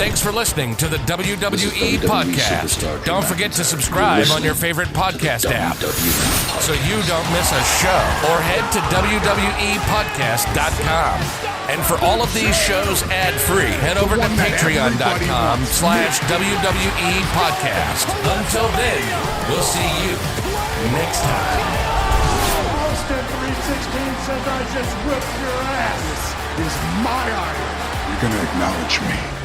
Thanks for listening to the WWE Podcast. Don't forget to subscribe on your favorite podcast app so you don't miss a show, or head to WWEpodcast.com. And for all of these shows ad-free, head over to patreon.com/WWE Podcast. Until then, we'll see you next time. Austin 316 says I just whipped your ass. This is my iron. You're gonna acknowledge me.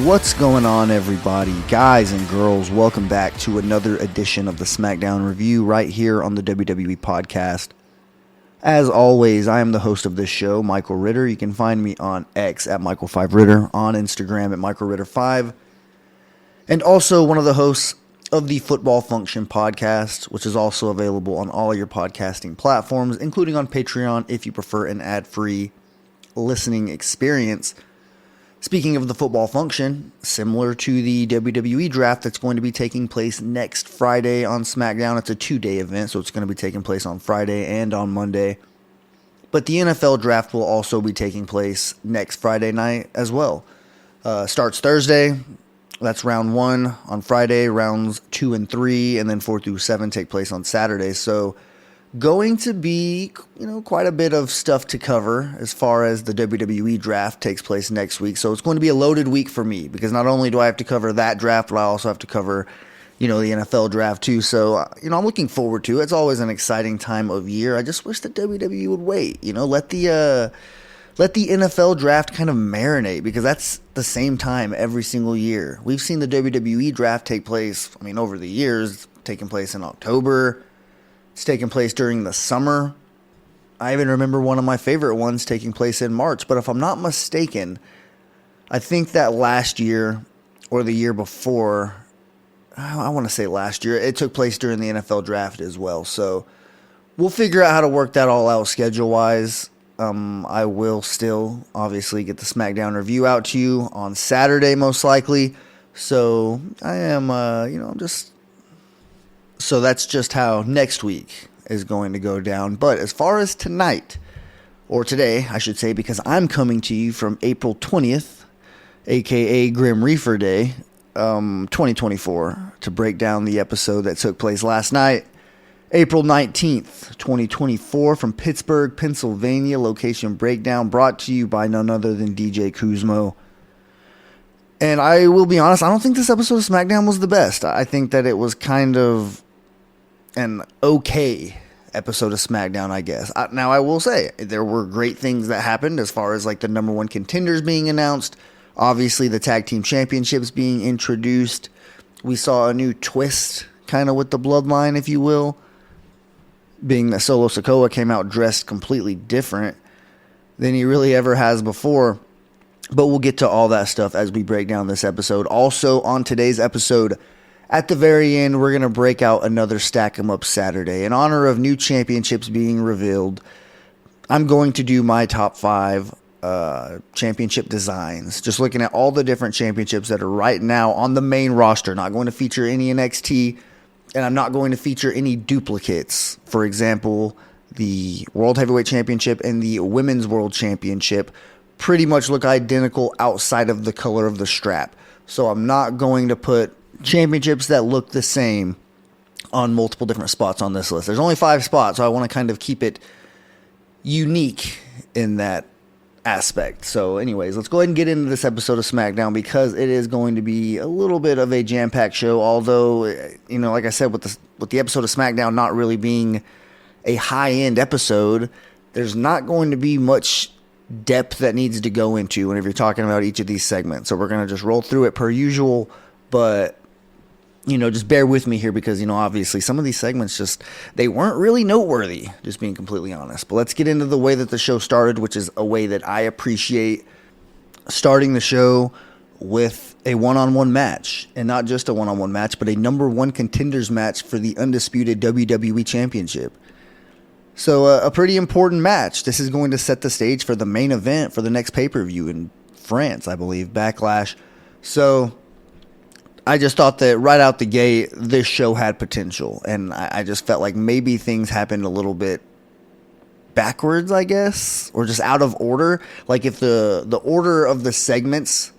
What's going on, everybody? Guys and girls, welcome back to another edition of the SmackDown Review right here on the WWE Podcast. As always, I am the host of this show, Michael Ritter. You can find me on X at Michael5Ritter, on Instagram at MichaelRitter5, and also one of the hosts of the Football Function podcast, which is also available on all your podcasting platforms, including on Patreon if you prefer an ad-free listening experience. Speaking of the Football Function, similar to the WWE draft that's going to be taking place next Friday on SmackDown, it's a 2-day event, so it's going to be taking place on Friday and on Monday. But the NFL draft will also be taking place next Friday night as well. Starts Thursday, that's round 1 on Friday, rounds 2 and 3, and then 4 through 7 take place on Saturday. So going to be, quite a bit of stuff to cover as far as the WWE draft takes place next week. So it's going to be a loaded week for me because not only do I have to cover that draft, but I also have to cover, the NFL draft too. So, I'm looking forward to it. It's always an exciting time of year. I just wish that WWE would wait, let the NFL draft kind of marinate because that's the same time every single year. We've seen the WWE draft take place, over the years, taking place in October. It's taking place during the summer. I even remember one of my favorite ones taking place in March. But if I'm not mistaken, I think that last year or the year before, I want to say last year, it took place during the NFL draft as well. So we'll figure out how to work that all out schedule-wise. I will still obviously get the SmackDown review out to you on Saturday most likely. So I am, So that's just how next week is going to go down. But as far as tonight, or today, I should say, because I'm coming to you from April 20th, a.k.a. Grim Reefer Day, 2024, to break down the episode that took place last night, April 19th, 2024, from Pittsburgh, Pennsylvania, location breakdown brought to you by none other than DJ Kuzmo. And I will be honest, I don't think this episode of SmackDown was the best. I think that it was kind of an okay episode of SmackDown, I guess. Now, I will say, there were great things that happened as far as, the number 1 contenders being announced. Obviously, the tag team championships being introduced. We saw a new twist, kind of with the bloodline, if you will. Being that Solo Sikoa came out dressed completely different than he really ever has before. But we'll get to all that stuff as we break down this episode. Also, on today's episode, at the very end, we're going to break out another Stack 'em Up Saturday. In honor of new championships being revealed, I'm going to do my top 5 championship designs. Just looking at all the different championships that are right now on the main roster. Not going to feature any NXT, and I'm not going to feature any duplicates. For example, the World Heavyweight Championship and the Women's World Championship pretty much look identical outside of the color of the strap. So I'm not going to put championships that look the same on multiple different spots on this list. There's only 5 spots, so I want to kind of keep it unique in that aspect. So anyways, let's go ahead and get into this episode of SmackDown because it is going to be a little bit of a jam-packed show, although, like I said, with the episode of SmackDown not really being a high-end episode, there's not going to be much depth that needs to go into whenever you're talking about each of these segments. So we're going to just roll through it per usual, but just bear with me here because, obviously some of these segments they weren't really noteworthy, just being completely honest. But let's get into the way that the show started, which is a way that I appreciate starting the show with a one-on-one match. And not just a one-on-one match, but a number 1 contenders match for the undisputed WWE Championship. So a pretty important match. This is going to set the stage for the main event for the next pay-per-view in France, I believe, Backlash. So I just thought that right out the gate, this show had potential. And I just felt like maybe things happened a little bit backwards, I guess, or just out of order. Like if the order of the segments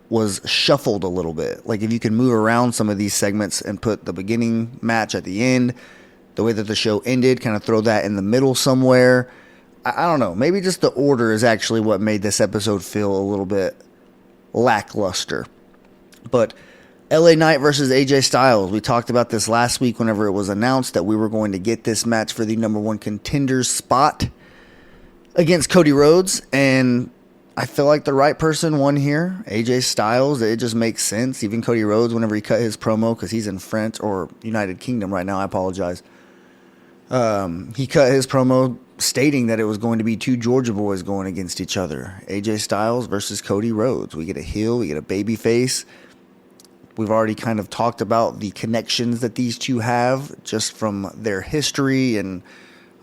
was shuffled a little bit. Like if you can move around some of these segments and put the beginning match at the end, the way that the show ended, kind of throw that in the middle somewhere. I don't know. Maybe just the order is actually what made this episode feel a little bit lackluster. But LA Knight versus AJ Styles. We talked about this last week whenever it was announced that we were going to get this match for the number one Contenders spot against Cody Rhodes. And I feel like the right person won here. AJ Styles. It just makes sense. Even Cody Rhodes, whenever he cut his promo, because he's in France or United Kingdom right now. I apologize. He cut his promo stating that it was going to be two Georgia boys going against each other. AJ Styles versus Cody Rhodes. We get a heel, we get a baby face. We've already kind of talked about the connections that these two have just from their history and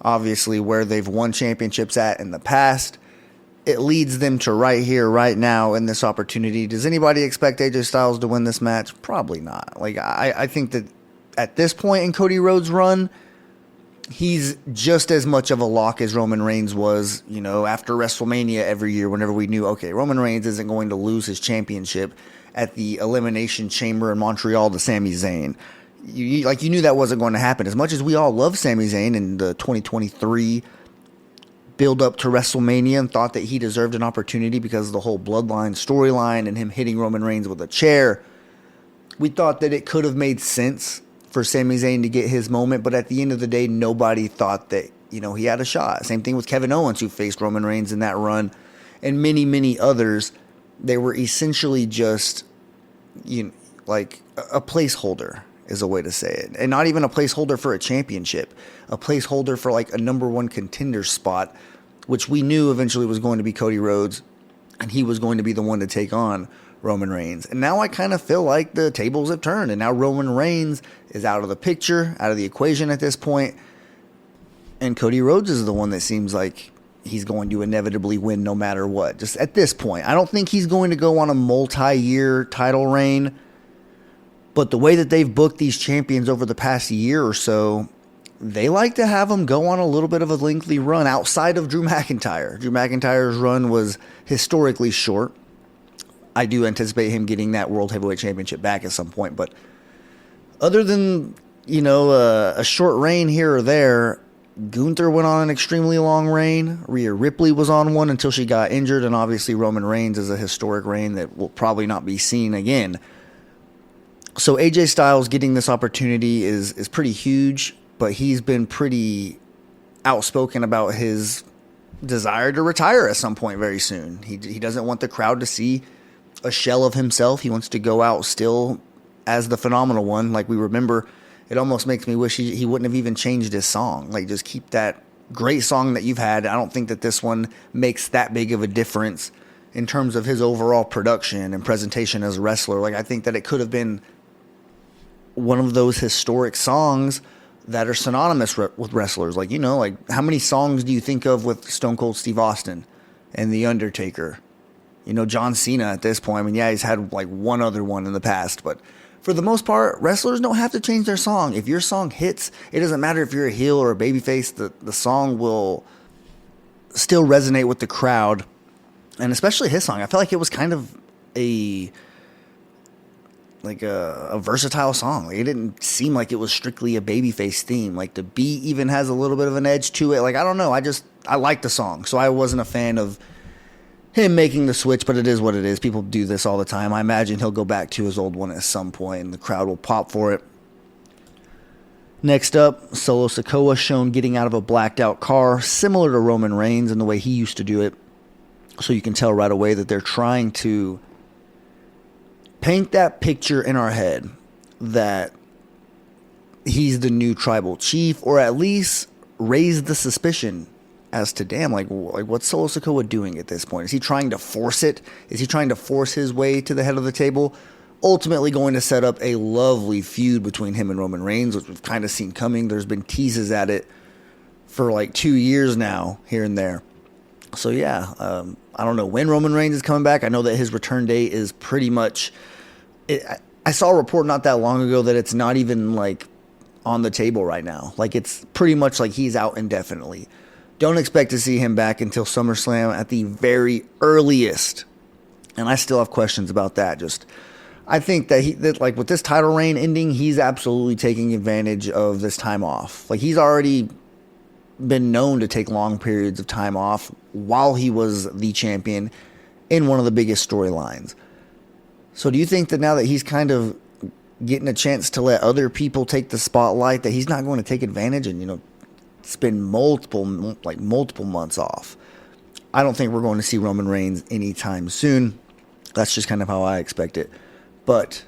obviously where they've won championships at in the past. It leads them to right here, right now in this opportunity. Does anybody expect AJ Styles to win this match? Probably not. Like I think that at this point in Cody Rhodes' run, he's just as much of a lock as Roman Reigns was, you know, after WrestleMania every year whenever we knew, okay, Roman Reigns isn't going to lose his championship at the Elimination Chamber in Montreal to Sami Zayn. You knew that wasn't going to happen. As much as we all love Sami Zayn in the 2023 build up to WrestleMania and thought that he deserved an opportunity because of the whole bloodline storyline and him hitting Roman Reigns with a chair, we thought that it could have made sense for Sami Zayn to get his moment, but at the end of the day, nobody thought that, you know, he had a shot. Same thing with Kevin Owens, who faced Roman Reigns in that run, and many, many others. They were essentially just, you know, like a placeholder is a way to say it. And not even a placeholder for a championship, a placeholder for like a number one contender spot, which we knew eventually was going to be Cody Rhodes, and he was going to be the one to take on Roman Reigns. And now I kind of feel like the tables have turned, and now Roman Reigns is out of the picture, out of the equation at this point, and Cody Rhodes is the one that seems like he's going to inevitably win no matter what. Just at this point, I don't think he's going to go on a multi-year title reign, but the way that they've booked these champions over the past year or so, they like to have them go on a little bit of a lengthy run outside of Drew McIntyre. Drew McIntyre's run was historically short. I do anticipate him getting that World Heavyweight Championship back at some point, but other than, you know, a short reign here or there, Gunther went on an extremely long reign. Rhea Ripley was on one until she got injured, and obviously Roman Reigns is a historic reign that will probably not be seen again. So AJ Styles getting this opportunity is pretty huge, but he's been pretty outspoken about his desire to retire at some point very soon. He doesn't want the crowd to see a shell of himself. He wants to go out still as the phenomenal one. Like we remember, it almost makes me wish he wouldn't have even changed his song. Like just keep that great song that you've had. I don't think that this one makes that big of a difference in terms of his overall production and presentation as a wrestler. Like I think that it could have been one of those historic songs that are synonymous with wrestlers. Like, you know, like how many songs do you think of with Stone Cold Steve Austin and The Undertaker? You know, John Cena at this point. I mean, yeah, he's had like one other one in the past, but for the most part, wrestlers don't have to change their song. If your song hits, it doesn't matter if you're a heel or a babyface, the song will still resonate with the crowd. And especially his song. I felt like it was kind of a versatile song. Like, it didn't seem like it was strictly a babyface theme. Like the beat even has a little bit of an edge to it. Like, I don't know. I like the song. So I wasn't a fan of him making the switch, but it is what it is. People do this all the time. I imagine he'll go back to his old one at some point, and the crowd will pop for it. Next up, Solo Sikoa shown getting out of a blacked out car, similar to Roman Reigns in the way he used to do it. So you can tell right away that they're trying to paint that picture in our head that he's the new tribal chief, or at least raise the suspicion as to, damn, like what's Solo Sikoa doing at this point? Is he trying to force it? Is he trying to force his way to the head of the table? Ultimately going to set up a lovely feud between him and Roman Reigns, which we've kind of seen coming. There's been teases at it for like 2 years now, here and there. So yeah, I don't know when Roman Reigns is coming back. I know that his return date is pretty much... I saw a report not that long ago that it's not even like on the table right now. Like it's pretty much like he's out indefinitely. Don't expect to see him back until SummerSlam at the very earliest. And I still have questions about that. I think that like with this title reign ending, he's absolutely taking advantage of this time off. Like, he's already been known to take long periods of time off while he was the champion in one of the biggest storylines. So do you think that now that he's kind of getting a chance to let other people take the spotlight, that he's not going to take advantage and, spend multiple months off? I don't think we're going to see Roman Reigns anytime soon. That's just kind of how I expect it. But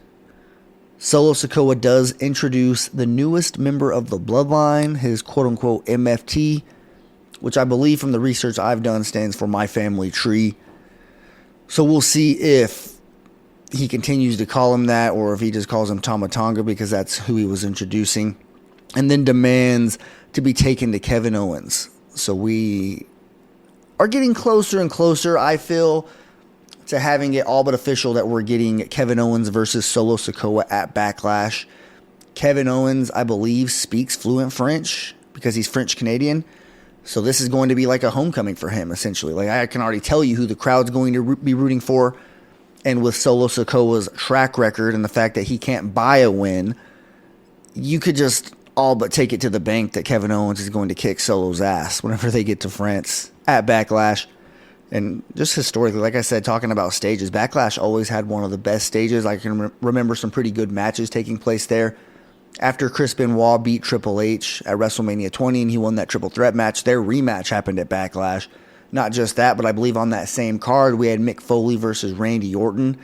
Solo Sikoa does introduce the newest member of the Bloodline, his quote-unquote MFT, which I believe from the research I've done stands for My Family Tree. So we'll see if he continues to call him that or if he just calls him Tama Tonga because that's who he was introducing. And then demands to be taken to Kevin Owens. So we are getting closer and closer, I feel, to having it all but official that we're getting Kevin Owens versus Solo Sikoa at Backlash. Kevin Owens, I believe, speaks fluent French because he's French-Canadian. So this is going to be like a homecoming for him, essentially. Like, I can already tell you who the crowd's going to be rooting for. And with Solo Sikoa's track record and the fact that he can't buy a win, you could just all but take it to the bank that Kevin Owens is going to kick Solo's ass whenever they get to France at Backlash. And just historically, like I said, talking about stages, Backlash always had one of the best stages. I can remember some pretty good matches taking place there. After Chris Benoit beat Triple H at WrestleMania 20 and he won that triple threat match, their rematch happened at Backlash. Not just that, but I believe on that same card, we had Mick Foley versus Randy Orton.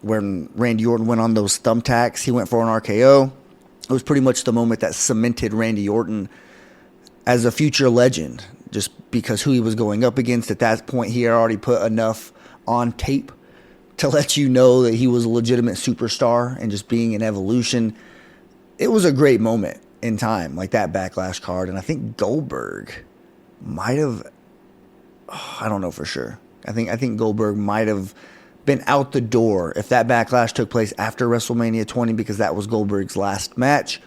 When Randy Orton went on those thumbtacks, he went for an RKO. It was pretty much the moment that cemented Randy Orton as a future legend, just because who he was going up against. At that point, he had already put enough on tape to let you know that he was a legitimate superstar and just being an evolution. It was a great moment in time, like that Backlash card. And I think Goldberg might have, I don't know for sure. I think Goldberg might have been out the door if that Backlash took place after WrestleMania 20, because that was Goldberg's last match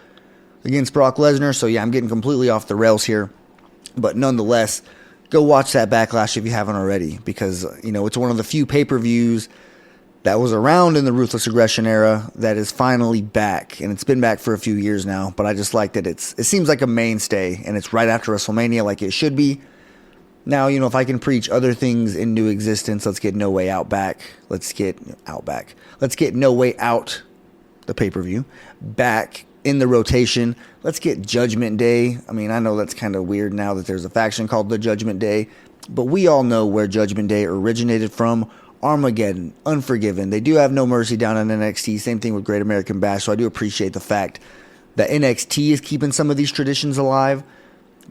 against Brock Lesnar. So yeah, I'm getting completely off the rails here. But nonetheless, go watch that Backlash if you haven't already, because, it's one of the few pay-per-views that was around in the Ruthless Aggression era that is finally back. And it's been back for a few years now, but I just like that it seems like a mainstay, and it's right after WrestleMania like it should be. Now, if I can preach other things into existence, let's get No Way Out back. Let's get No Way Out, the pay-per-view, back in the rotation. Let's get Judgment Day. I mean, I know that's kind of weird now that there's a faction called the Judgment Day, but we all know where Judgment Day originated from. Armageddon, Unforgiven. They do have No Mercy down in NXT. Same thing with Great American Bash. So I do appreciate the fact that NXT is keeping some of these traditions alive.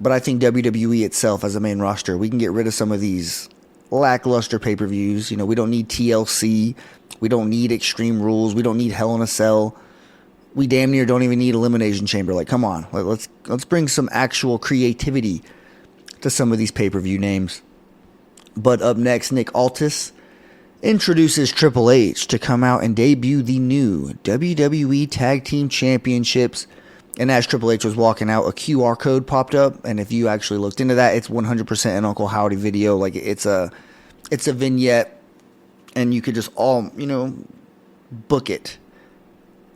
But I think WWE itself as a main roster, we can get rid of some of these lackluster pay-per-views. We don't need TLC. We don't need Extreme Rules. We don't need Hell in a Cell. We damn near don't even need Elimination Chamber. Like, come on. Let's bring some actual creativity to some of these pay-per-view names. But up next, Nick Aldis introduces Triple H to come out and debut the new WWE Tag Team Championships. And as Triple H was walking out, a QR code popped up. And if you actually looked into that, it's 100% an Uncle Howdy video. Like, it's a vignette. And you could just all, book it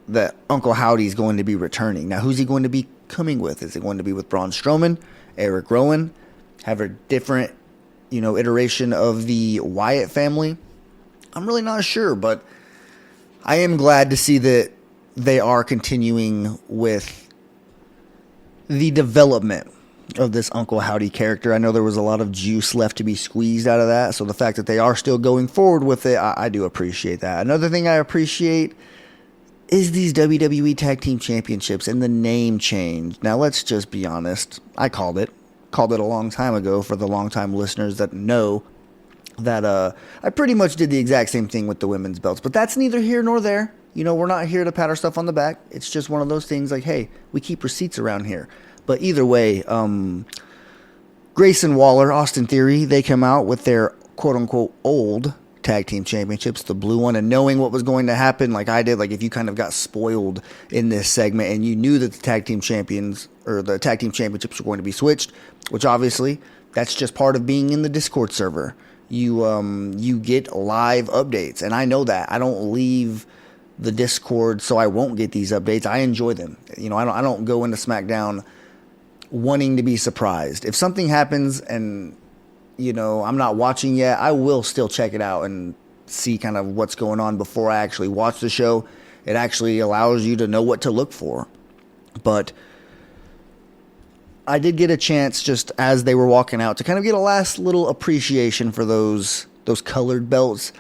that Uncle Howdy's going to be returning. Now, who's he going to be coming with? Is it going to be with Braun Strowman, Eric Rowan, have a different, iteration of the Wyatt family? I'm really not sure, but I am glad to see that they are continuing with the development of this Uncle Howdy character. I know there was a lot of juice left to be squeezed out of that, so the fact that they are still going forward with it, I do appreciate that. Another thing I appreciate is these WWE Tag Team Championships and the name change. Now, let's just be honest. I called it a long time ago for the longtime listeners that know that I pretty much did the exact same thing with the women's belts. But that's neither here nor there. We're not here to pat ourselves on the back. It's just one of those things like, hey, we keep receipts around here. But either way, Grayson Waller, Austin Theory, they come out with their quote-unquote old Tag Team Championships, the blue one, and knowing what was going to happen like I did, like if you kind of got spoiled in this segment and you knew that the Tag Team Champions or the Tag Team Championships were going to be switched, which obviously that's just part of being in the Discord server. you get live updates, and I know that. I don't leave the Discord so I won't get these updates. I enjoy them. I don't go into SmackDown wanting to be surprised. If something happens and I'm not watching yet, I will still check it out and see kind of what's going on before I actually watch the show. It actually allows you to know what to look for. But I did get a chance just as they were walking out to kind of get a last little appreciation for those colored belts,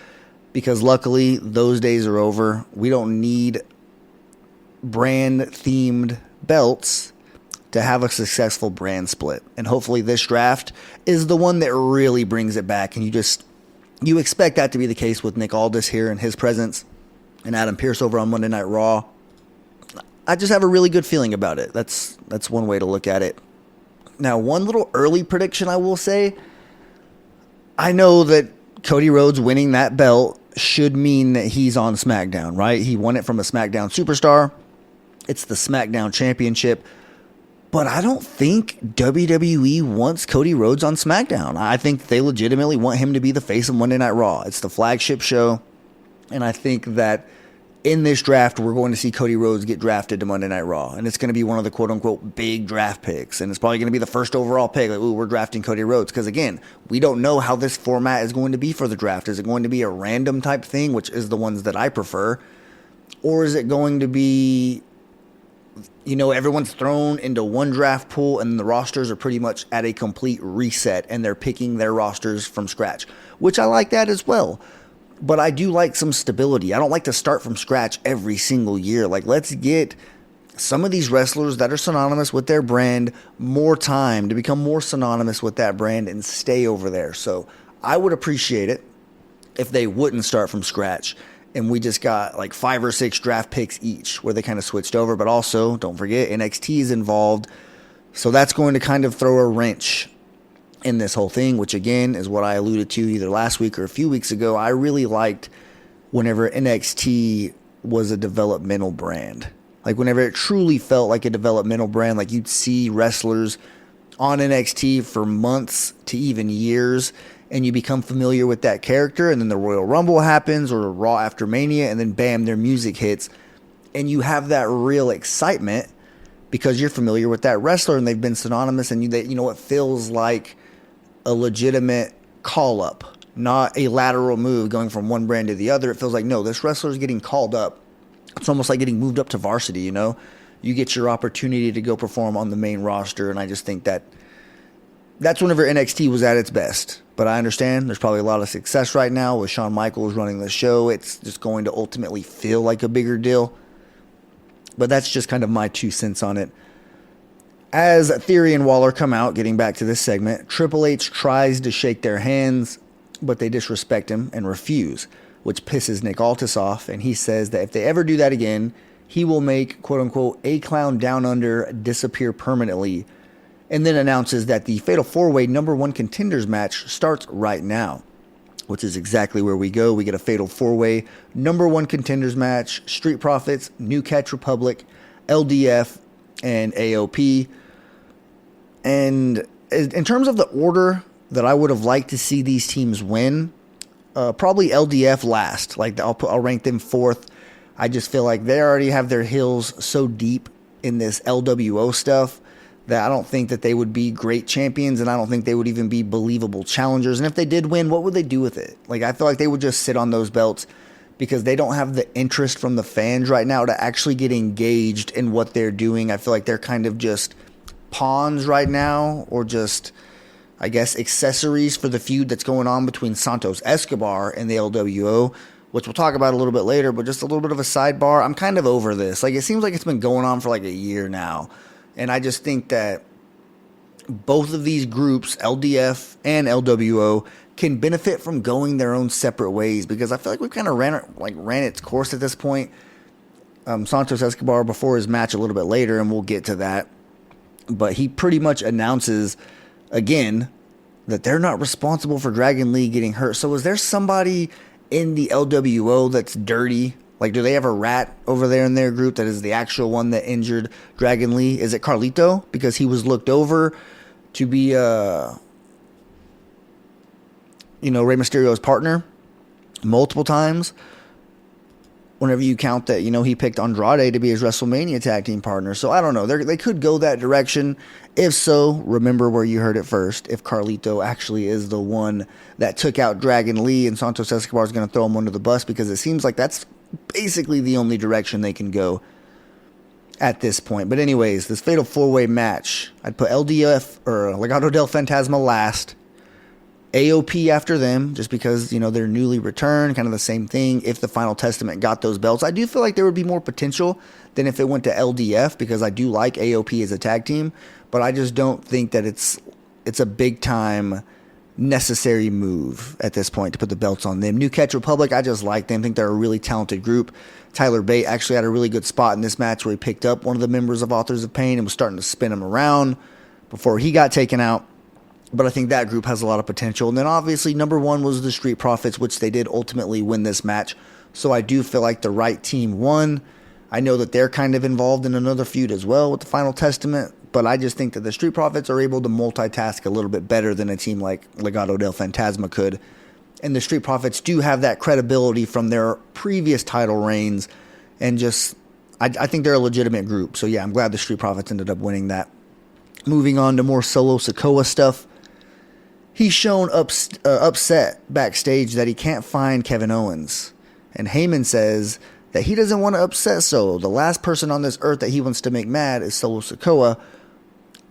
because luckily those days are over. We don't need brand themed belts to have a successful brand split. And hopefully this draft is the one that really brings it back, and you expect that to be the case with Nick Aldis here and his presence and Adam Pearce over on Monday Night Raw. I just have a really good feeling about it. That's one way to look at it. Now, one little early prediction I will say, I know that Cody Rhodes winning that belt should mean that he's on SmackDown, right? He won it from a SmackDown superstar. It's the SmackDown Championship. But I don't think WWE wants Cody Rhodes on SmackDown. I think they legitimately want him to be the face of Monday Night Raw. It's the flagship show. And I think that in this draft, we're going to see Cody Rhodes get drafted to Monday Night Raw. And it's going to be one of the quote-unquote big draft picks. And it's probably going to be the first overall pick. Like, ooh, we're drafting Cody Rhodes. Because, again, we don't know how this format is going to be for the draft. Is it going to be a random type thing, which is the ones that I prefer? Or is it going to be, everyone's thrown into one draft pool and the rosters are pretty much at a complete reset and they're picking their rosters from scratch, which I like that as well. But I do like some stability. I don't like to start from scratch every single year. Like, let's get some of these wrestlers that are synonymous with their brand more time to become more synonymous with that brand and stay over there. So I would appreciate it if they wouldn't start from scratch and we just got like 5 or 6 draft picks each where they kind of switched over. But also, don't forget, NXT is involved. So that's going to kind of throw a wrench in this whole thing, which again is what I alluded to either last week or a few weeks ago. I really liked whenever NXT was a developmental brand. Like whenever it truly felt like a developmental brand, like you'd see wrestlers on NXT for months to even years, and you become familiar with that character, and then the Royal Rumble happens or Raw after Mania, and then bam, their music hits, and you have that real excitement because you're familiar with that wrestler and they've been synonymous, and it feels like a legitimate call-up, not a lateral move going from one brand to the other. It feels like, no, this wrestler is getting called up. It's almost like getting moved up to varsity, You get your opportunity to go perform on the main roster, and I just think that's whenever NXT was at its best. But I understand there's probably a lot of success right now with Shawn Michaels running the show. It's just going to ultimately feel like a bigger deal. But that's just kind of my 2 cents on it. As Theory and Waller come out, getting back to this segment, Triple H tries to shake their hands, but they disrespect him and refuse, which pisses Nick Aldis off, and he says that if they ever do that again, he will make, quote-unquote, a clown down under disappear permanently, and then announces that the Fatal 4-Way #1 Contenders match starts right now, which is exactly where we go. We get a Fatal 4-Way #1 Contenders match, Street Profits, New Catch Republic, LDF, and AOP. And in terms of the order that I would have liked to see these teams win, probably LDF last. Like I'll rank them 4th. I just feel like they already have their heels so deep in this LWO stuff that I don't think that they would be great champions, and I don't think they would even be believable challengers. And if they did win, what would they do with it? Like I feel like they would just sit on those belts because they don't have the interest from the fans right now to actually get engaged in what they're doing. I feel like they're kind of just pawns right now, or just, I guess, accessories for the feud that's going on between Santos Escobar and the LWO, which we'll talk about a little bit later. But just a little bit of a sidebar, I'm kind of over this. Like, it seems like it's been going on for like a year now, and I just think that both of these groups, LDF and LWO, can benefit from going their own separate ways, because I feel like we've kind of ran its course at this point. Santos Escobar, before his match a little bit later, and we'll get to that, but he pretty much announces again that they're not responsible for Dragon Lee getting hurt. So is there somebody in the LWO that's dirty? Like, do they have a rat over there in their group that is the actual one that injured Dragon Lee? Is it Carlito? Because he was looked over to be Rey Mysterio's partner multiple times. Whenever you count that, he picked Andrade to be his WrestleMania tag team partner. So I don't know. They could go that direction. If so, remember where you heard it first. If Carlito actually is the one that took out Dragon Lee and Santos Escobar is going to throw him under the bus, because it seems like that's basically the only direction they can go at this point. But anyways, this Fatal 4-Way match, I'd put LDF or Legado del Fantasma last. AOP after them, just because, they're newly returned, kind of the same thing. If the Final Testament got those belts, I do feel like there would be more potential than if it went to LDF, because I do like AOP as a tag team, but I just don't think that it's a big time necessary move at this point to put the belts on them. New Catch Republic, I just like them. I think they're a really talented group. Tyler Bate actually had a really good spot in this match where he picked up one of the members of Authors of Pain and was starting to spin him around before he got taken out. But I think that group has a lot of potential. And then obviously number one was the Street Profits, which they did ultimately win this match. So I do feel like the right team won. I know that they're kind of involved in another feud as well with the Final Testament, but I just think that the Street Profits are able to multitask a little bit better than a team like Legado del Fantasma could. And the Street Profits do have that credibility from their previous title reigns. And just, I think they're a legitimate group. So yeah, I'm glad the Street Profits ended up winning that. Moving on to more Solo Sikoa stuff. He's shown upset backstage that he can't find Kevin Owens. And Heyman says that he doesn't want to upset Solo. The last person on this earth that he wants to make mad is Solo Sikoa.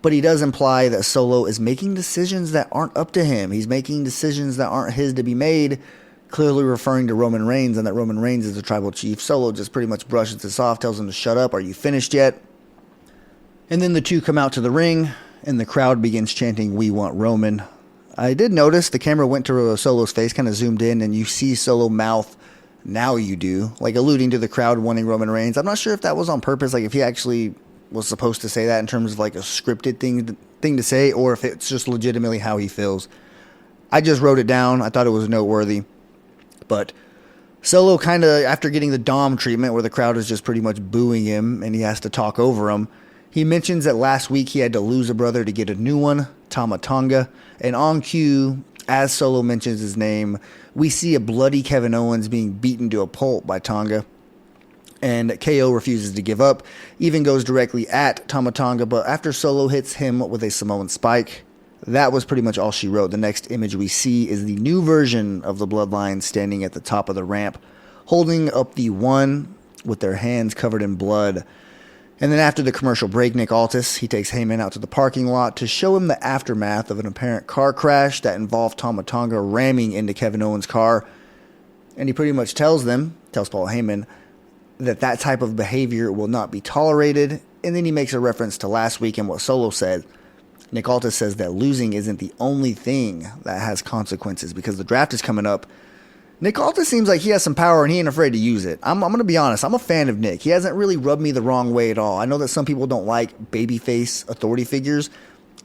But he does imply that Solo is making decisions that aren't up to him. He's making decisions that aren't his to be made, clearly referring to Roman Reigns, and that Roman Reigns is the tribal chief. Solo just pretty much brushes this off, tells him to shut up. Are you finished yet? And then the two come out to the ring, and the crowd begins chanting, "We want Roman." I did notice the camera went to Solo's face, kind of zoomed in, and you see Solo mouth, "Now you do," like alluding to the crowd wanting Roman Reigns. I'm not sure if that was on purpose, like if he actually was supposed to say that in terms of like a scripted thing to say, or if it's just legitimately how he feels. I just wrote it down. I thought it was noteworthy. But Solo kind of, after getting the Dom treatment where the crowd is just pretty much booing him and he has to talk over him, he mentions that last week he had to lose a brother to get a new one, Tama Tonga. And on cue, as Solo mentions his name, we see a bloody Kevin Owens being beaten to a pulp by Tonga. And KO refuses to give up, even goes directly at Tama Tonga, but after Solo hits him with a Samoan spike, that was pretty much all she wrote. The next image we see is the new version of the Bloodline standing at the top of the ramp, holding up the one with their hands covered in blood. And then after the commercial break, Nick Aldis, he takes Heyman out to the parking lot to show him the aftermath of an apparent car crash that involved Tama Tonga ramming into Kevin Owens' car. And he pretty much tells Paul Heyman, that type of behavior will not be tolerated. And then he makes a reference to last week and what Solo said. Nick Aldis says that losing isn't the only thing that has consequences, because the draft is coming up. Nick Aldis seems like he has some power and he ain't afraid to use it. I'm going to be honest. I'm a fan of Nick. He hasn't really rubbed me the wrong way at all. I know that some people don't like babyface authority figures.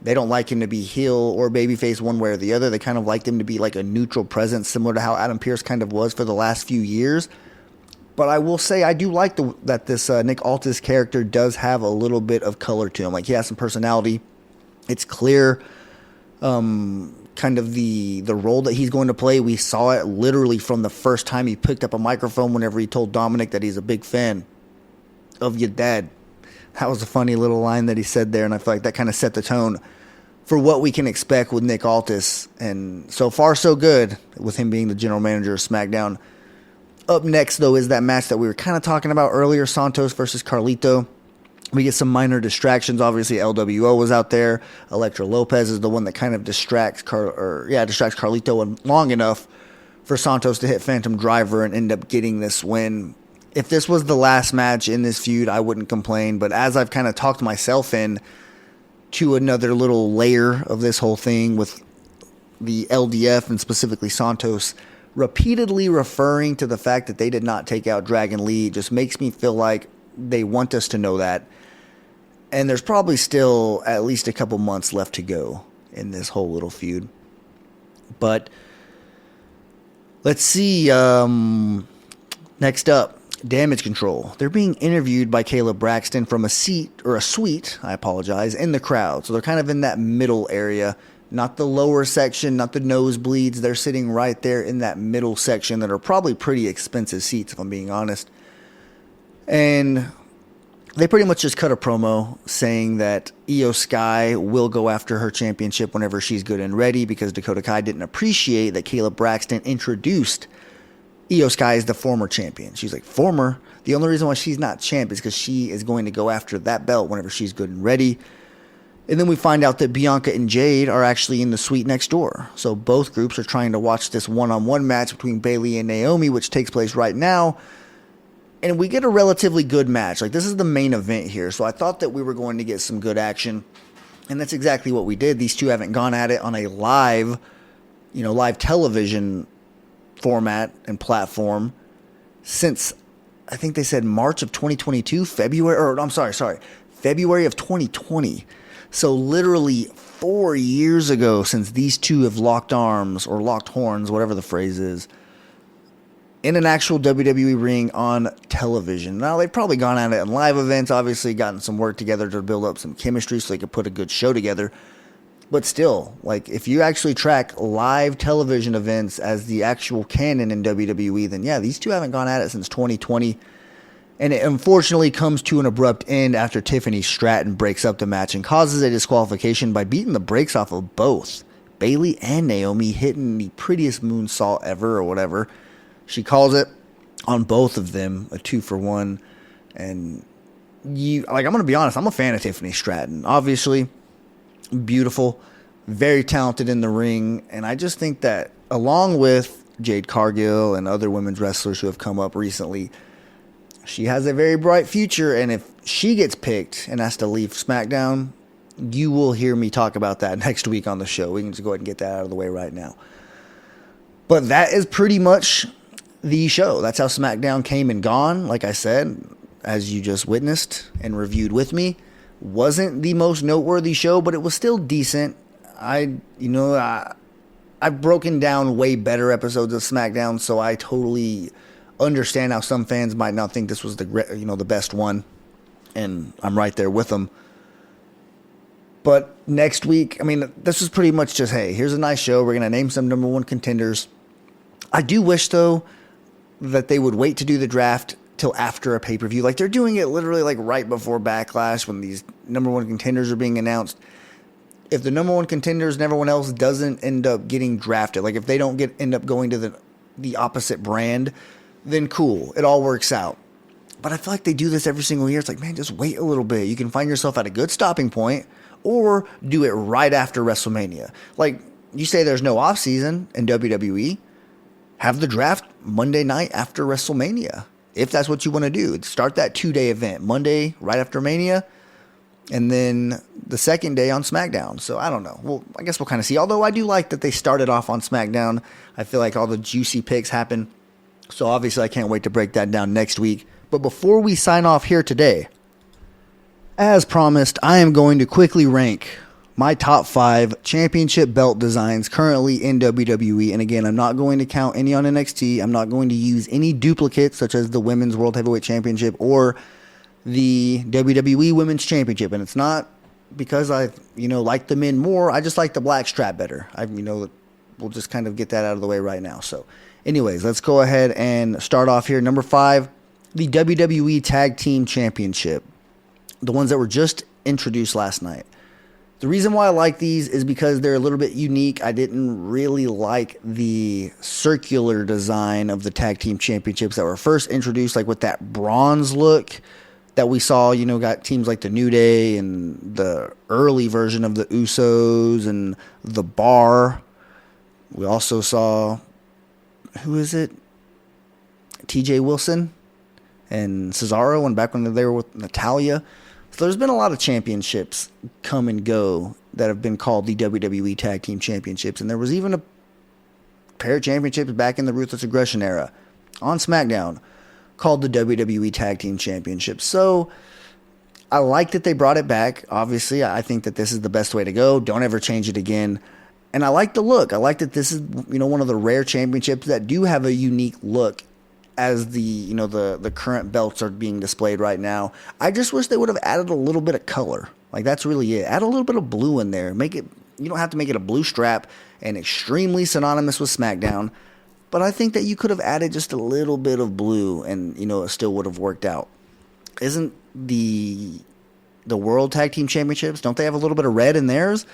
They don't like him to be heel or babyface one way or the other. They kind of like him to be like a neutral presence, similar to how Adam Pearce kind of was for the last few years. But I will say I do like that this Nick Aldis character does have a little bit of color to him. Like, he has some personality. It's clear kind of the role that he's going to play. We saw it literally from the first time he picked up a microphone whenever he told Dominic that he's a big fan of your dad. That was a funny little line that he said there, and I feel like that kind of set the tone for what we can expect with Nick Aldis. And so far, so good with him being the general manager of SmackDown. Up next, though, is that match that we were kind of talking about earlier, Santos versus Carlito. We get some minor distractions. Obviously, LWO was out there. Elektra Lopez is the one that kind of distracts Carlito long enough for Santos to hit Phantom Driver and end up getting this win. If this was the last match in this feud, I wouldn't complain. But as I've kind of talked myself in to another little layer of this whole thing with the LDF and specifically Santos repeatedly referring to the fact that they did not take out Dragon Lee, just makes me feel like they want us to know that. And there's probably still at least a couple months left to go in this whole little feud. But let's see. Next up, Damage Control. They're being interviewed by Caleb Braxton from a suite, in the crowd. So they're kind of in that middle area. Not the lower section, not the nosebleeds. They're sitting right there in that middle section that are probably pretty expensive seats, if I'm being honest. And they pretty much just cut a promo saying that Io Sky will go after her championship whenever she's good and ready, because Dakota Kai didn't appreciate that Caleb Braxton introduced Io Sky as the former champion. She's like, former? The only reason why she's not champ is because she is going to go after that belt whenever she's good and ready. And then we find out that Bianca and Jade are actually in the suite next door. So both groups are trying to watch this one-on-one match between Bayley and Naomi, which takes place right now. And we get a relatively good match. Like, this is the main event here. So I thought that we were going to get some good action. And that's exactly what we did. These two haven't gone at it on a live television format and platform since, I think they said March of 2022, February of 2020. So literally 4 years ago since these two have locked arms or locked horns, whatever the phrase is, in an actual WWE ring on television. Now, they've probably gone at it in live events, obviously gotten some work together to build up some chemistry so they could put a good show together. But still, like, if you actually track live television events as the actual canon in WWE, then yeah, these two haven't gone at it since 2020. And it unfortunately comes to an abrupt end after Tiffany Stratton breaks up the match and causes a disqualification by beating the brakes off of both Bayley and Naomi, hitting the prettiest moonsault ever or whatever. She calls it on both of them, a 2-for-1. And I'm going to be honest, I'm a fan of Tiffany Stratton. Obviously, beautiful, very talented in the ring. And I just think that along with Jade Cargill and other women's wrestlers who have come up recently, she has a very bright future. And if she gets picked and has to leave SmackDown, you will hear me talk about that next week on the show. We can just go ahead and get that out of the way right now. But that is pretty much the show. That's how SmackDown came and gone. Like I said, as you just witnessed and reviewed with me, wasn't the most noteworthy show, but it was still decent. I've broken down way better episodes of SmackDown, so I totally understand how some fans might not think this was the best one, and I'm right there with them. But next week, this was pretty much just, hey, here's a nice show. We're gonna name some number one contenders. I do wish though that they would wait to do the draft till after a pay-per-view. Like, they're doing it literally like right before Backlash when these number one contenders are being announced. If the number one contenders and everyone else doesn't end up getting drafted, like if they don't end up going to the opposite brand, then cool, it all works out. But I feel like they do this every single year. It's like, man, just wait a little bit. You can find yourself at a good stopping point, or do it right after WrestleMania. Like, you say there's no off season in WWE, have the draft Monday night after WrestleMania, if that's what you want to do. Start that 2-day event, Monday right after Mania, and then the second day on SmackDown. So I don't know. Well, I guess we'll kind of see. Although I do like that they started off on SmackDown. I feel like all the juicy picks happen. So obviously I can't wait to break that down next week. But before we sign off here today, as promised, I am going to quickly rank my top 5 championship belt designs currently in WWE. And again, I'm not going to count any on NXT. I'm not going to use any duplicates such as the Women's World Heavyweight Championship or the WWE Women's Championship. And it's not because I like the men more. I just like the black strap better. We'll just kind of get that out of the way right now. So anyways, let's go ahead and start off here. Number 5, the WWE Tag Team Championship. The ones that were just introduced last night. The reason why I like these is because they're a little bit unique. I didn't really like the circular design of the Tag Team Championships that were first introduced, like with that bronze look that we saw, got teams like the New Day and the early version of the Usos and the Bar. We also saw, who is it? TJ Wilson and Cesaro, and back when they were with Natalya. So there's been a lot of championships come and go that have been called the WWE Tag Team Championships. And there was even a pair of championships back in the Ruthless Aggression era on SmackDown called the WWE Tag Team Championships. So I like that they brought it back. Obviously, I think that this is the best way to go. Don't ever change it again. And I like the look. I like that this is, one of the rare championships that do have a unique look as the current belts are being displayed right now. I just wish they would have added a little bit of color. Like, that's really it. Add a little bit of blue in there. Make it, you don't have to make it a blue strap and extremely synonymous with SmackDown. But I think that you could have added just a little bit of blue and, it still would have worked out. Isn't the World Tag Team Championships, don't they have a little bit of red in theirs?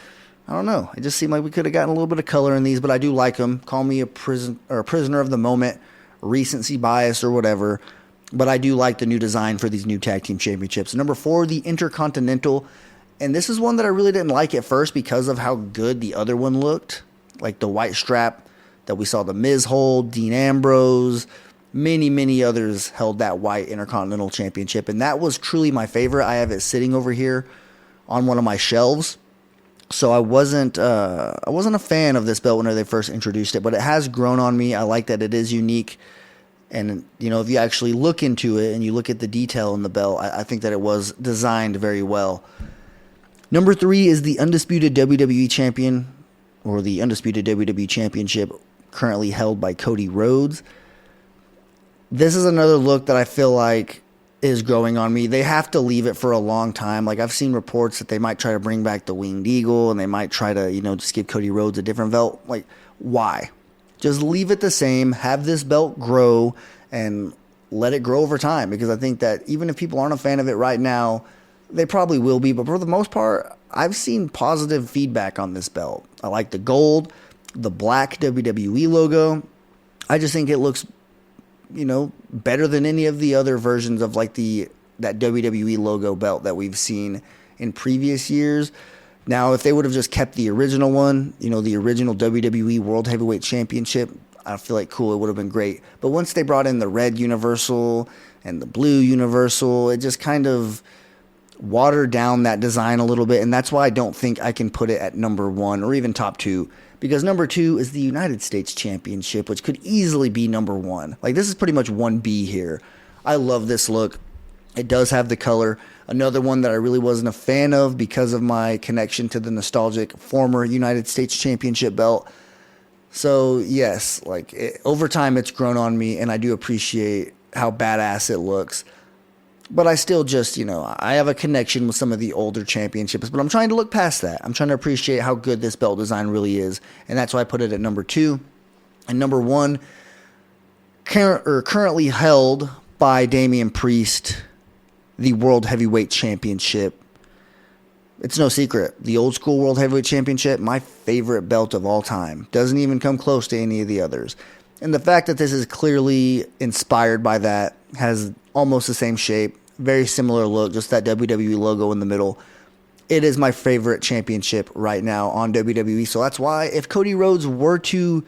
I don't know. It just seemed like we could have gotten a little bit of color in these, but I do like them. Call me a prisoner of the moment, recency bias or whatever. But I do like the new design for these new Tag Team Championships. Number 4, the Intercontinental. And this is one that I really didn't like at first because of how good the other one looked. Like the white strap that we saw The Miz hold, Dean Ambrose, many others held that white Intercontinental Championship. And that was truly my favorite. I have it sitting over here on one of my shelves. So I wasn't a fan of this belt when they first introduced it, but it has grown on me. I like that it is unique. And, if you actually look into it and you look at the detail in the belt, I think that it was designed very well. Number 3 is the Undisputed WWE Champion, or the Undisputed WWE Championship, currently held by Cody Rhodes. This is another look that I feel like is growing on me. They have to leave it for a long time. Like, I've seen reports that they might try to bring back the Winged Eagle and they might try to, just give Cody Rhodes a different belt. Like, why? Just leave it the same. Have this belt grow and let it grow over time, because I think that even if people aren't a fan of it right now, they probably will be. But for the most part, I've seen positive feedback on this belt. I like the gold, the black WWE logo. I just think it looks better than any of the other versions of like that WWE logo belt that we've seen in previous years. Now, if they would have just kept the original one, the original WWE World Heavyweight Championship, I feel like cool, it would have been great. But once they brought in the red Universal and the blue Universal, it just kind of watered down that design a little bit. And that's why I don't think I can put it at number 1 or even top 2. Because number 2 is the United States Championship, which could easily be number 1. Like, this is pretty much 1B here. I love this look. It does have the color. Another one that I really wasn't a fan of because of my connection to the nostalgic former United States Championship belt. So, yes, over time it's grown on me, and I do appreciate how badass it looks. But I still just, I have a connection with some of the older championships, but I'm trying to look past that. I'm trying to appreciate how good this belt design really is, and that's why I put it at number 2. And number 1, currently held by Damian Priest, the World Heavyweight Championship. It's no secret. The old school World Heavyweight Championship, my favorite belt of all time. Doesn't even come close to any of the others. And the fact that this is clearly inspired by that, has almost the same shape, very similar look, just that WWE logo in the middle. It is my favorite championship right now on WWE. So that's why if Cody Rhodes were to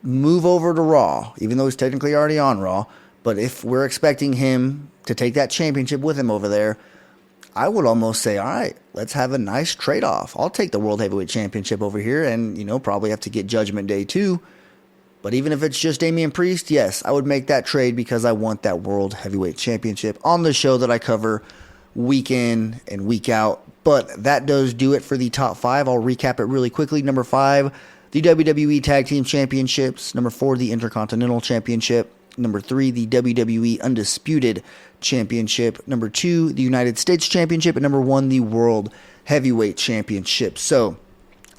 move over to Raw, even though he's technically already on Raw, but if we're expecting him to take that championship with him over there, I would almost say, all right, let's have a nice trade-off. I'll take the World Heavyweight Championship over here and, probably have to get Judgment Day too. But even if it's just Damian Priest, yes, I would make that trade because I want that World Heavyweight Championship on the show that I cover week in and week out. But that does do it for the top 5. I'll recap it really quickly. Number 5, the WWE Tag Team Championships. Number 4, the Intercontinental Championship. Number 3, the WWE Undisputed Championship. Number 2, the United States Championship. And number 1, the World Heavyweight Championship. So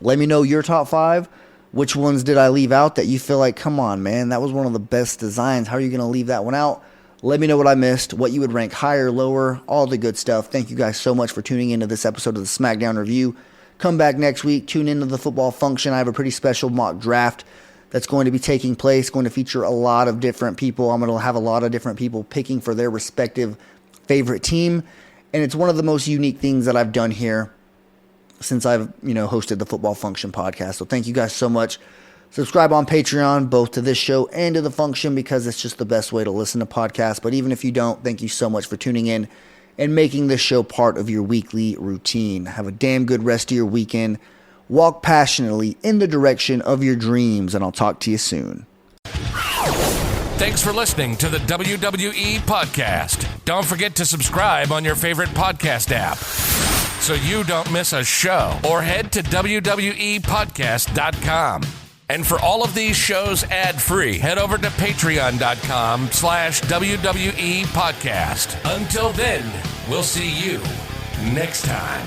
let me know your top 5. Which ones did I leave out that you feel like, come on, man, that was one of the best designs. How are you going to leave that one out? Let me know what I missed, what you would rank higher, lower, all the good stuff. Thank you guys so much for tuning into this episode of the SmackDown Review. Come back next week. Tune into the football function. I have a pretty special mock draft that's going to be taking place, going to feature a lot of different people. I'm going to have a lot of different people picking for their respective favorite team. And it's one of the most unique things that I've done here since I've, hosted the Football Function podcast. So thank you guys so much. Subscribe on Patreon, both to this show and to the function, because it's just the best way to listen to podcasts. But even if you don't, thank you so much for tuning in and making this show part of your weekly routine. Have a damn good rest of your weekend. Walk passionately in the direction of your dreams, and I'll talk to you soon. Thanks for listening to the WWE Podcast. Don't forget to subscribe on your favorite podcast app so you don't miss a show, or head to WWEpodcast.com. And for all of these shows ad-free, head over to patreon.com/WWE Podcast. Until then, we'll see you next time.